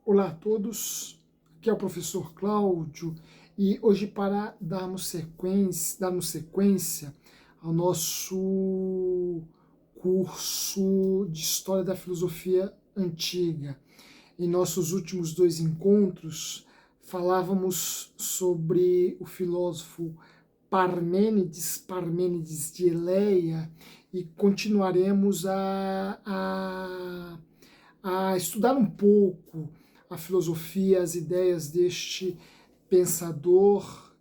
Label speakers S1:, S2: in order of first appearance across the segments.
S1: Olá a todos, aqui é o professor Cláudio e hoje para darmos sequência ao nosso curso de História da Filosofia Antiga. Em nossos últimos dois encontros falávamos sobre o filósofo Parmênides de Eleia e continuaremos a estudar um pouco a filosofia, as ideias deste pensador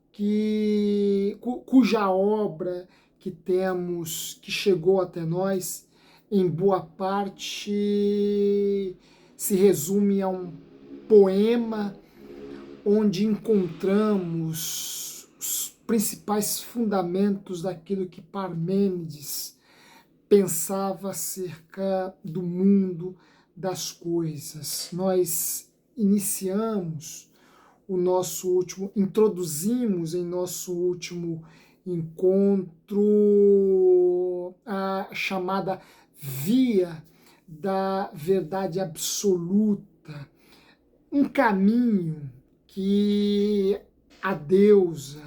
S1: cuja obra que temos, que chegou até nós, em boa parte se resume a um poema onde encontramos os principais fundamentos daquilo que Parmênides pensava acerca do mundo, das coisas. Nós introduzimos em nosso último encontro a chamada via da verdade absoluta, um caminho que a deusa,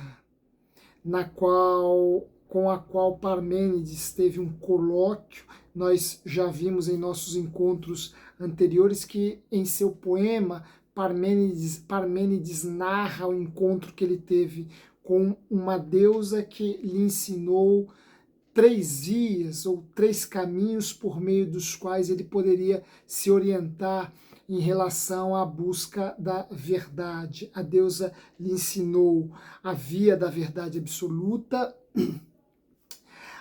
S1: com a qual Parmênides teve um colóquio. Nós já vimos em nossos encontros anteriores que em seu poema Parmênides narra o encontro que ele teve com uma deusa que lhe ensinou 3 vias ou 3 caminhos por meio dos quais ele poderia se orientar em relação à busca da verdade. A deusa lhe ensinou a via da verdade absoluta,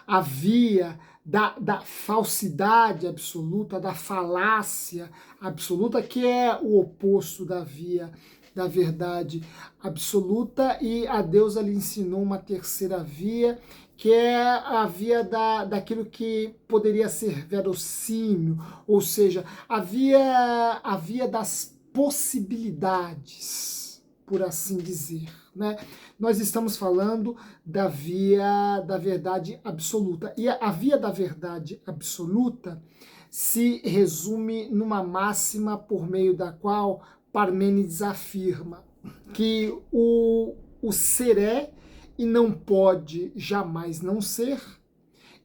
S1: a via da falsidade absoluta, da falácia absoluta, que é o oposto da via da verdade absoluta, e a deusa lhe ensinou uma terceira via, que é a via daquilo que poderia ser verossímil, ou seja, a via das possibilidades, por assim dizer, né? Nós estamos falando da via da verdade absoluta. E a via da verdade absoluta se resume numa máxima por meio da qual Parmênides afirma que o ser é e não pode jamais não ser,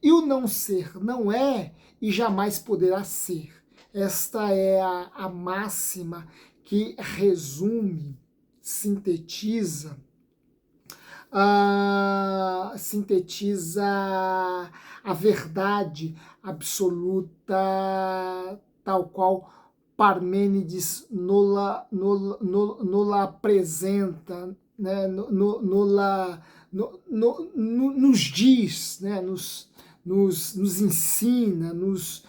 S1: e o não ser não é e jamais poderá ser. Esta é a máxima que resume, sintetiza a verdade absoluta, tal qual Parmênides nola apresenta, né, nos diz, né, nos ensina, nos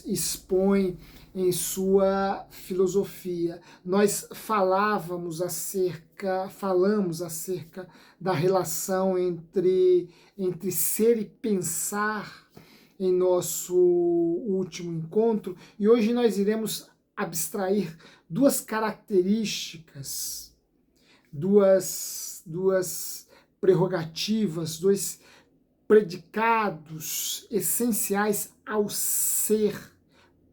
S1: expõe em sua filosofia. Nós falamos acerca da relação entre ser e pensar em nosso último encontro, e hoje nós iremos abstrair 2 características, duas prerrogativas, 2 predicados essenciais ao ser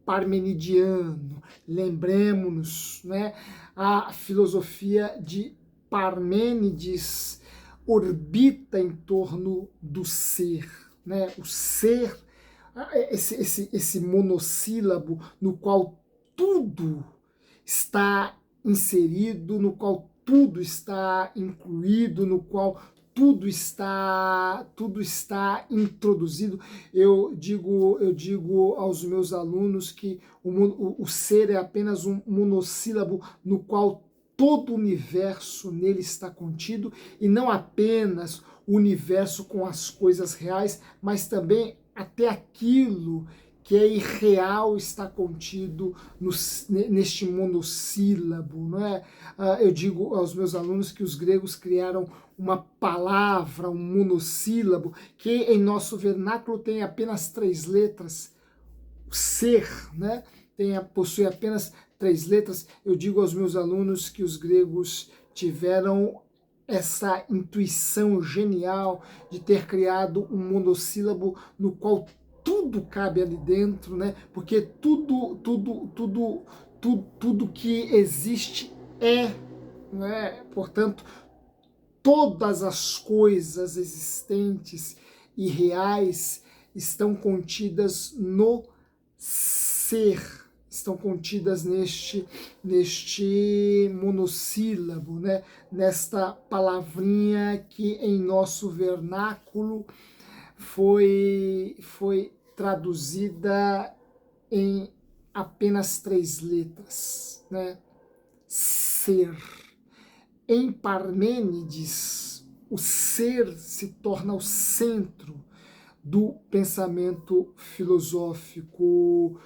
S1: parmenidiano. Lembremos-nos, né, a filosofia de Parmênides orbita em torno do ser, né? O ser, esse monossílabo no qual tudo está inserido, no qual tudo está incluído, no qual tudo está introduzido. Eu digo aos meus alunos que o ser é apenas um monossílabo no qual todo o universo nele está contido, e não apenas o universo com as coisas reais, mas também até aquilo que é irreal está contido neste monossílabo, não é? Eu digo aos meus alunos que os gregos criaram uma palavra, um monossílabo, que em nosso vernáculo tem apenas 3 letras. O ser, né, possui apenas 3 letras. Eu digo aos meus alunos que os gregos tiveram essa intuição genial de ter criado um monossílabo no qual tudo cabe ali dentro, né? Porque tudo tudo que existe é, né? Portanto, todas as coisas existentes e reais estão contidas no ser, estão contidas neste monossílabo, né? Nesta palavrinha que em nosso vernáculo foi traduzida em apenas 3 letras, né? Ser. Em Parmênides, o ser se torna o centro do pensamento filosófico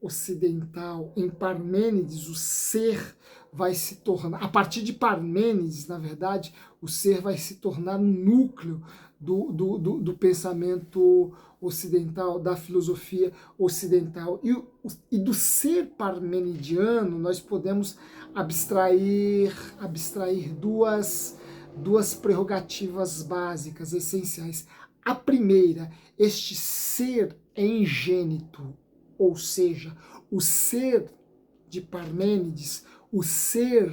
S1: ocidental. Em Parmênides, o ser vai se tornar, a partir de Parmênides, na verdade, o ser vai se tornar um núcleo do pensamento ocidental, da filosofia ocidental. E do ser parmenidiano, nós podemos abstrair duas prerrogativas básicas, essenciais. A primeira, este ser é ingênito, ou seja, o ser de Parmênides, o ser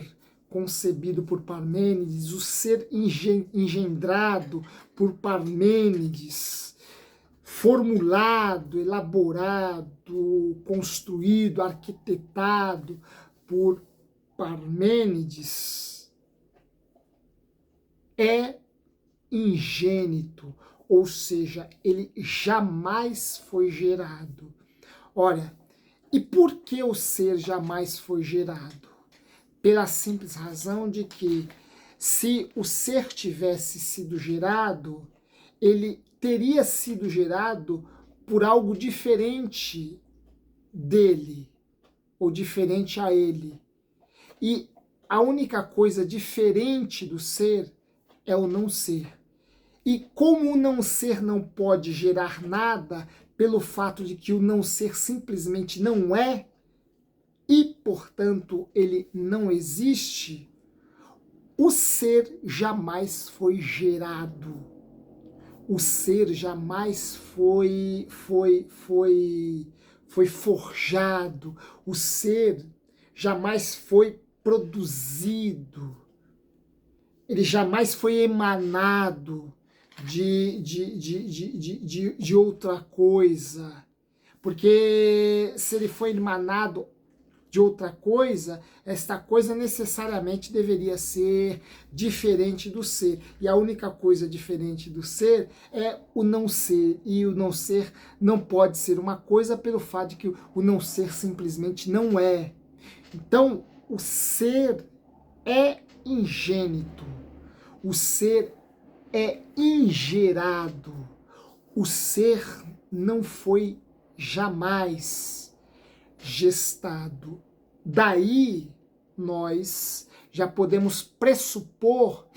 S1: concebido por Parmênides, o ser engendrado por Parmênides, formulado, elaborado, construído, arquitetado por Parmênides, é ingênito, ou seja, ele jamais foi gerado. Ora, e por que o ser jamais foi gerado? Pela simples razão de que, se o ser tivesse sido gerado, ele teria sido gerado por algo diferente dele, ou diferente a ele. E a única coisa diferente do ser é o não ser. E como o não ser não pode gerar nada, pelo fato de que o não ser simplesmente não é, e, portanto, ele não existe, o ser jamais foi gerado. O ser jamais foi forjado. O ser jamais foi produzido. Ele jamais foi emanado de outra coisa. Porque se ele foi emanado de outra coisa, esta coisa necessariamente deveria ser diferente do ser. E a única coisa diferente do ser é o não ser. E o não ser não pode ser uma coisa pelo fato de que o não ser simplesmente não é. Então, o ser é ingênito. O ser é ingerado. O ser não foi jamais gestado. Daí nós já podemos pressupor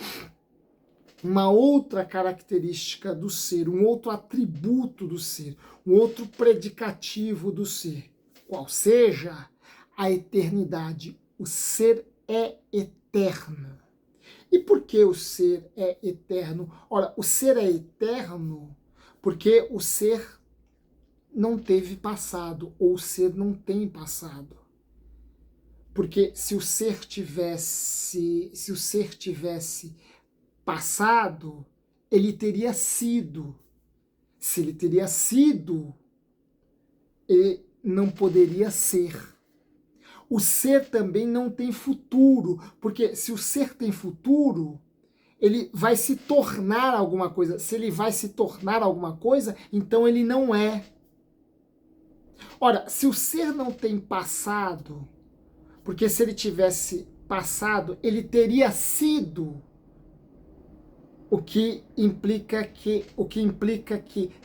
S1: uma outra característica do ser, um outro atributo do ser, um outro predicativo do ser, qual seja a eternidade. O ser é eterno. E por que o ser é eterno? Ora, o ser é eterno porque o ser não teve passado, ou o ser não tem passado. Porque se o ser tivesse passado, ele teria sido. Se ele teria sido, ele não poderia ser. O ser também não tem futuro, porque se o ser tem futuro, ele vai se tornar alguma coisa. Se ele vai se tornar alguma coisa, então ele não é. Ora, se o ser não tem passado, porque se ele tivesse passado, ele teria sido, o que implica que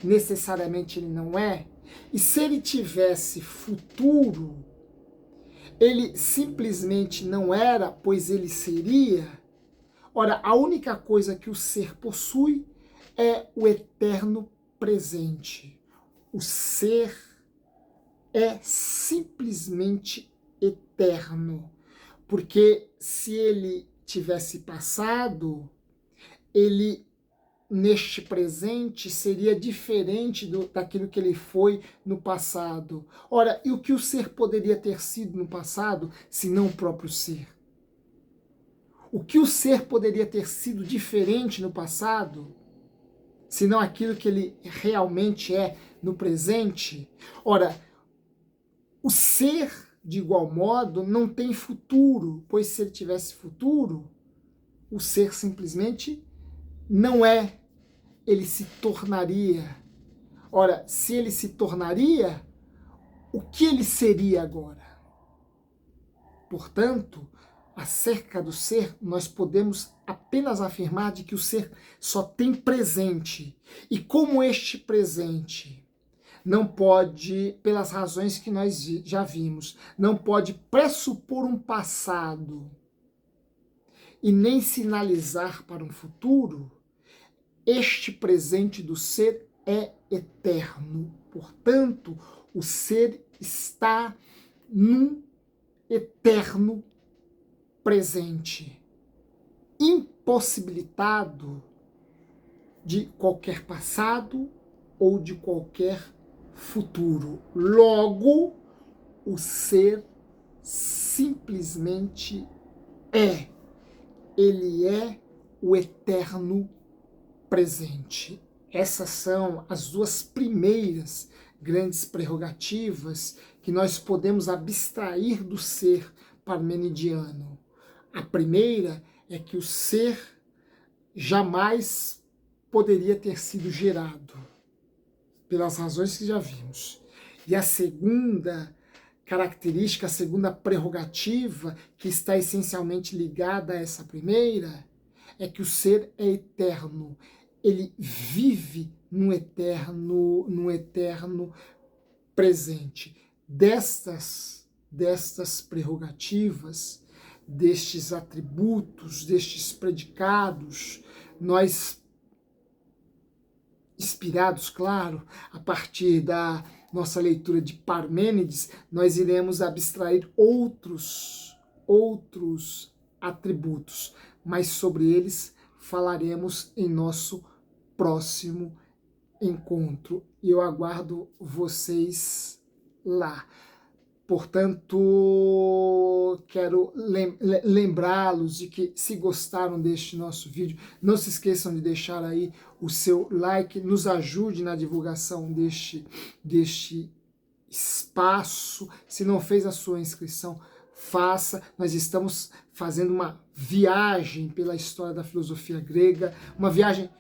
S1: necessariamente ele não é. E se ele tivesse futuro, ele simplesmente não era, pois ele seria. Ora, a única coisa que o ser possui é o eterno presente. O ser é simplesmente eterno, porque se ele tivesse passado, ele neste presente seria diferente daquilo que ele foi no passado. Ora, e o que o ser poderia ter sido no passado, se não o próprio ser? O que o ser poderia ter sido diferente no passado, se não aquilo que ele realmente é no presente? Ora, o ser, de igual modo, não tem futuro, pois se ele tivesse futuro, o ser simplesmente não é, ele se tornaria. Ora, se ele se tornaria, o que ele seria agora? Portanto, acerca do ser, nós podemos apenas afirmar de que o ser só tem presente. E como este presente não pode, pelas razões que nós já vimos, não pode pressupor um passado e nem sinalizar para um futuro, este presente do ser é eterno. Portanto, o ser está num eterno presente, impossibilitado de qualquer passado ou de qualquer futuro. Logo, o ser simplesmente é. Ele é o eterno presente. Essas são as duas primeiras grandes prerrogativas que nós podemos abstrair do ser parmenidiano. A primeira é que o ser jamais poderia ter sido gerado, pelas razões que já vimos. E a segunda característica, a segunda prerrogativa, que está essencialmente ligada a essa primeira, é que o ser é eterno. Ele vive num eterno presente. Destas prerrogativas, destes atributos, destes predicados, nós, inspirados, claro, a partir da nossa leitura de Parmênides, nós iremos abstrair outros atributos, mas sobre eles falaremos em nosso próximo encontro. E eu aguardo vocês lá. Portanto, quero lembrá-los de que, se gostaram deste nosso vídeo, não se esqueçam de deixar aí o seu like, nos ajude na divulgação deste espaço. Se não fez a sua inscrição, faça. Nós estamos fazendo uma viagem pela história da filosofia grega, uma viagem,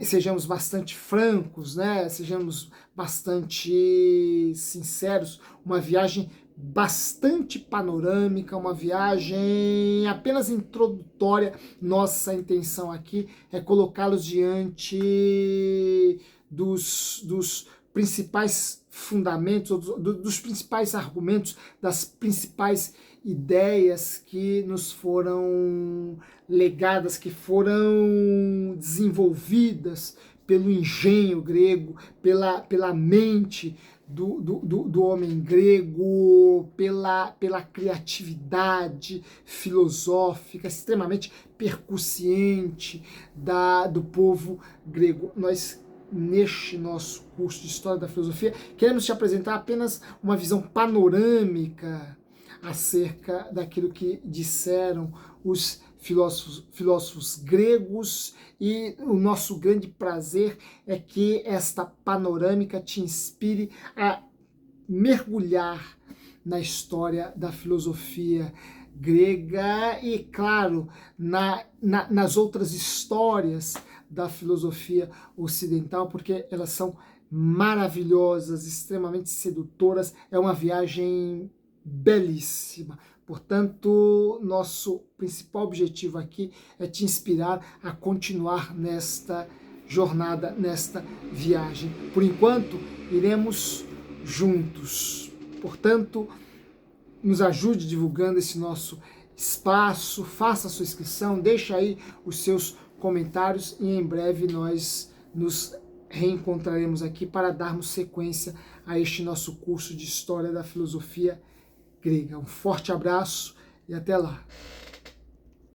S1: sejamos bastante francos, né? Sejamos bastante sinceros, uma viagem bastante panorâmica, uma viagem apenas introdutória. Nossa intenção aqui é colocá-los diante dos principais fundamentos, dos principais argumentos, das principais ideias que nos foram legadas, que foram desenvolvidas pelo engenho grego, pela mente do homem grego, pela criatividade filosófica extremamente percussiente do povo grego. Nós, neste nosso curso de História da Filosofia, queremos te apresentar apenas uma visão panorâmica acerca daquilo que disseram os filósofos gregos, e o nosso grande prazer é que esta panorâmica te inspire a mergulhar na história da filosofia grega e, claro, nas outras histórias da filosofia ocidental, porque elas são maravilhosas, extremamente sedutoras. É uma viagem belíssima. Portanto, nosso principal objetivo aqui é te inspirar a continuar nesta jornada, nesta viagem. Por enquanto, iremos juntos. Portanto, nos ajude divulgando esse nosso espaço, faça a sua inscrição, deixa aí os seus comentários e em breve nós nos reencontraremos aqui para darmos sequência a este nosso curso de História da Filosofia grega. Um forte abraço e até lá!